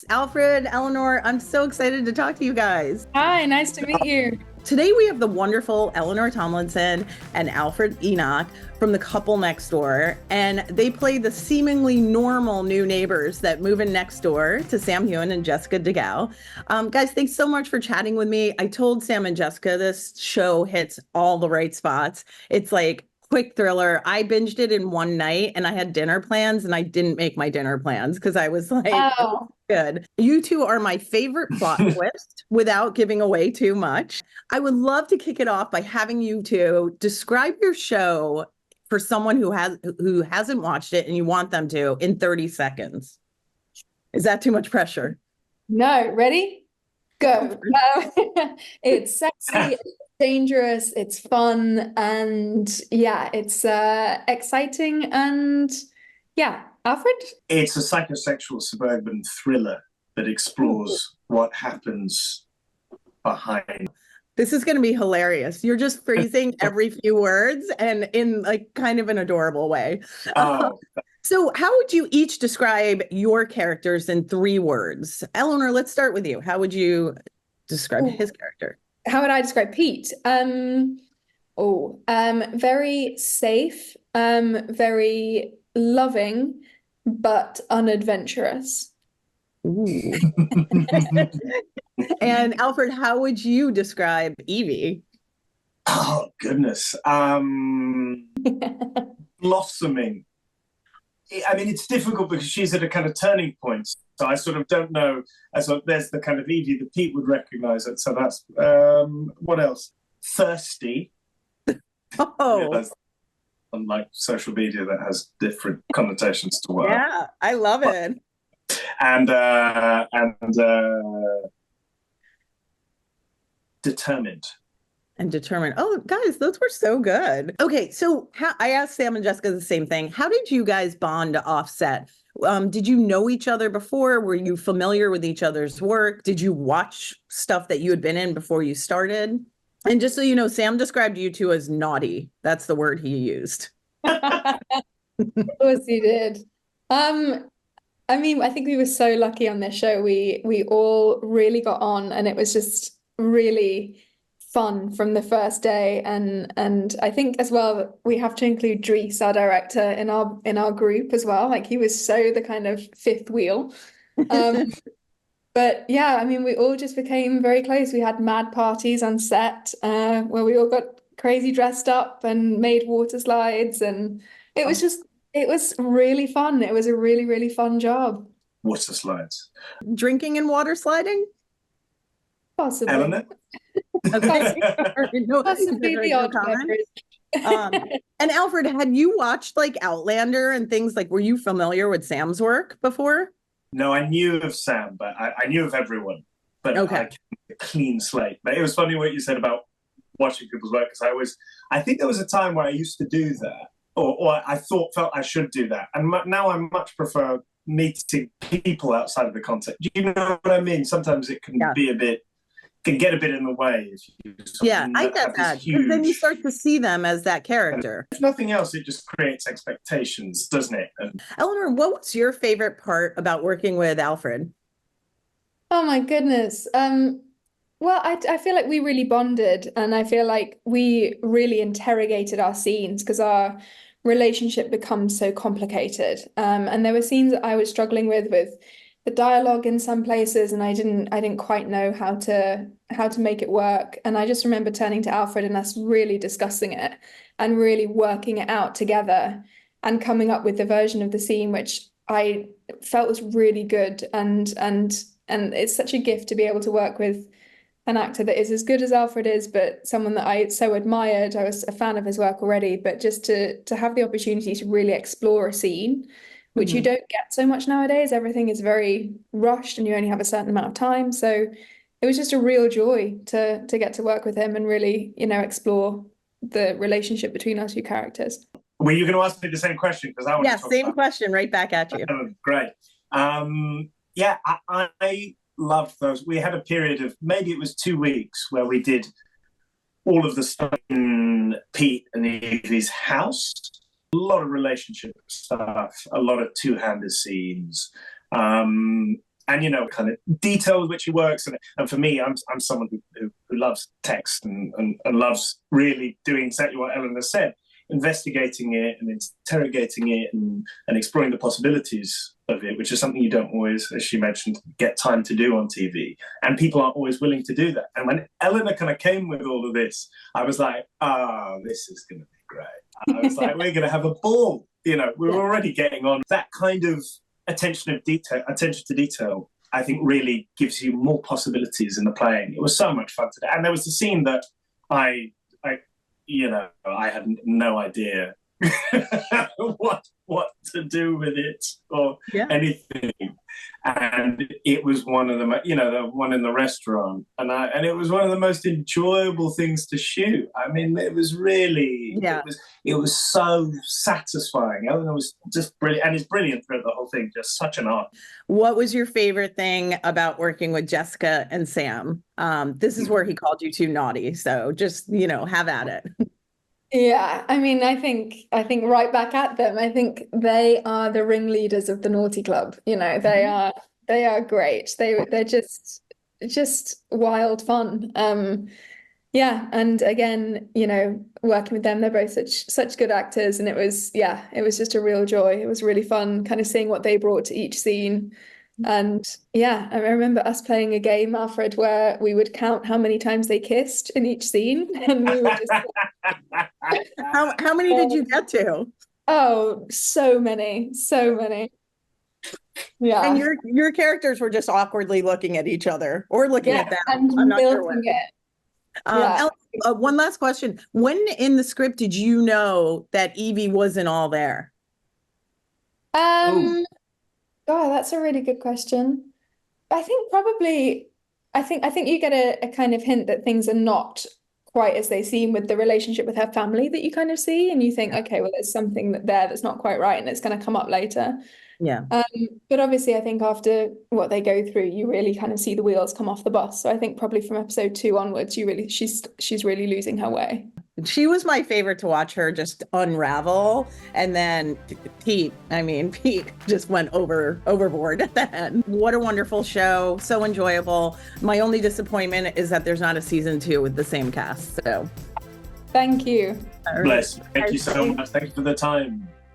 Alfred, Eleanor, I'm so excited to talk to you guys. Hi, nice to meet you. Today we have the wonderful Eleanor Tomlinson and Alfred Enoch from The Couple Next Door, and they play the seemingly normal new neighbors that move in next door to Sam Heughan and Jessica De Gouw. Guys, thanks so much for chatting with me. I told Sam and Jessica this show hits all the right spots. It's like quick thriller. I binged it in one night and I had dinner plans and I didn't make my dinner plans because I was like, Oh, good. You two are my favorite plot twist without giving away too much. I would love to kick it off by having you two describe your show for someone who hasn't watched it and you want them to in 30 seconds. Is that too much pressure? no, ready? Go. It's sexy, it's dangerous, it's fun, and yeah, it's exciting, and yeah, Alfred? It's a psychosexual suburban thriller that explores what happens behind. This is going to be hilarious. You're just freezing every few words and in like kind of an adorable way. Oh, So how would you each describe your characters in 3 words? Eleanor, let's start with you. How would you describe his character? How would I describe Pete? Very safe, very loving, but unadventurous. Ooh. And Alfred, how would you describe Evie? oh goodness. Blossoming. I mean, it's difficult because she's at a kind of turning point. So I sort of don't know. So there's the kind of Evie that Pete would recognize it. So that's what else? Thirsty. Oh, Unlike social media that has different connotations to work. yeah, I love it. And determined. And determined. Oh, guys, those were so good. Okay, so I asked Sam and Jessica the same thing. How did you guys bond to offset? Did you know each other before? Were you familiar with each other's work? Did you watch stuff that you had been in before you started? And just so you know, Sam described you two as naughty. That's the word he used. Of course he did. I mean, I think we were so lucky on this show. We all really got on, and it was just really fun from the first day. And I think as well we have to include Dries, our director, in our group as well. Like he was so the kind of fifth wheel. But yeah, I mean, we all just became very close. We had mad parties on set, where we all got crazy dressed up and made water slides, and it was really fun. It was a really, really fun job. Water slides. Drinking and water sliding? Possibly. Eleanor? Okay. No, Possibly the no odd comment. beverage. And Alfred, had you watched like Outlander and things like, were you familiar with Sam's work before? No, I knew of Sam, but I knew of everyone. But Okay. a clean slate. But it was funny what you said about watching people's work, because I think there was a time where I used to do that, or I felt I should do that. And now I much prefer meeting people outside of the context. Do you know what I mean? Sometimes it can be can get a bit in the way if you I get that. Because then you start to see them as that character. If nothing else, it just creates expectations, doesn't it? And Eleanor, what was your favorite part about working with Alfred? Oh my goodness. Well, I feel like we really bonded, and I feel like we really interrogated our scenes because our relationship becomes so complicated. And there were scenes that I was struggling with the dialogue in some places, and I didn't quite know how to make it work. And I just remember turning to Alfred and us really discussing it and really working it out together and coming up with the version of the scene which I felt was really good. And it's such a gift to be able to work with an actor that is as good as Alfred is, but someone that I so admired. I was a fan of his work already, but just to have the opportunity to really explore a scene, which you don't get so much nowadays. Everything is very rushed and you only have a certain amount of time. So it was just a real joy to get to work with him and really, explore the relationship between our two characters. were you going to ask me the same question? Because I want to talk same about question right back at you. Great. Yeah, I loved those. We had a period of maybe it was 2 weeks where we did all of the stuff in Pete and Evie's house. A lot of relationship stuff, a lot of two-handed scenes. And and kind of detail with which he works. And for me, I'm someone who loves text and loves really doing exactly what Eleanor said, investigating it and interrogating it and exploring the possibilities of it, which is something you don't always, as she mentioned, get time to do on TV. And people aren't always willing to do that. And when Eleanor kind of came with all of this, I was like, this is going to be great. I was like, we're going to have a ball. We're already getting on. That kind of attention to detail, I think really gives you more possibilities in the playing. It was so much fun today. And there was a scene that I had no idea what to do with it or anything. And it was one of the one in the restaurant, and it was one of the most enjoyable things to shoot. I mean, it was really it was so satisfying. Eleanor was just brilliant, and it's brilliant throughout the whole thing. Just such an art. What was your favorite thing about working with Jessica and Sam? This is where he called you too naughty, so just have at it. Yeah, I mean, I think right back at them. I think they are the ringleaders of the naughty club. They are great. They're just wild fun. And again, working with them, they're both such good actors, and it was just a real joy. It was really fun kind of seeing what they brought to each scene. And I remember us playing a game, Alfred, where we would count how many times they kissed in each scene, and we would just how many did you get to? Oh, so many. Yeah. And your characters were just awkwardly looking at each other or looking at them. And I'm not sure milking what. it. One last question. When in the script did you know that Evie wasn't all there? Oh, that's a really good question. I think you get a kind of hint that things are not quite as they seem with the relationship with her family that you kind of see, and you think, okay, well, there's something that's not quite right, and it's going to come up later. Yeah. But obviously, I think after what they go through, you really kind of see the wheels come off the bus. So I think probably from episode 2 onwards, she's really losing her way. She was my favorite to watch her just unravel, and then Pete just went overboard at the end. What a wonderful show, so enjoyable. My only disappointment is that there's not a season 2 with the same cast. So thank you. Bless. Thank you so much. Thank you for the time.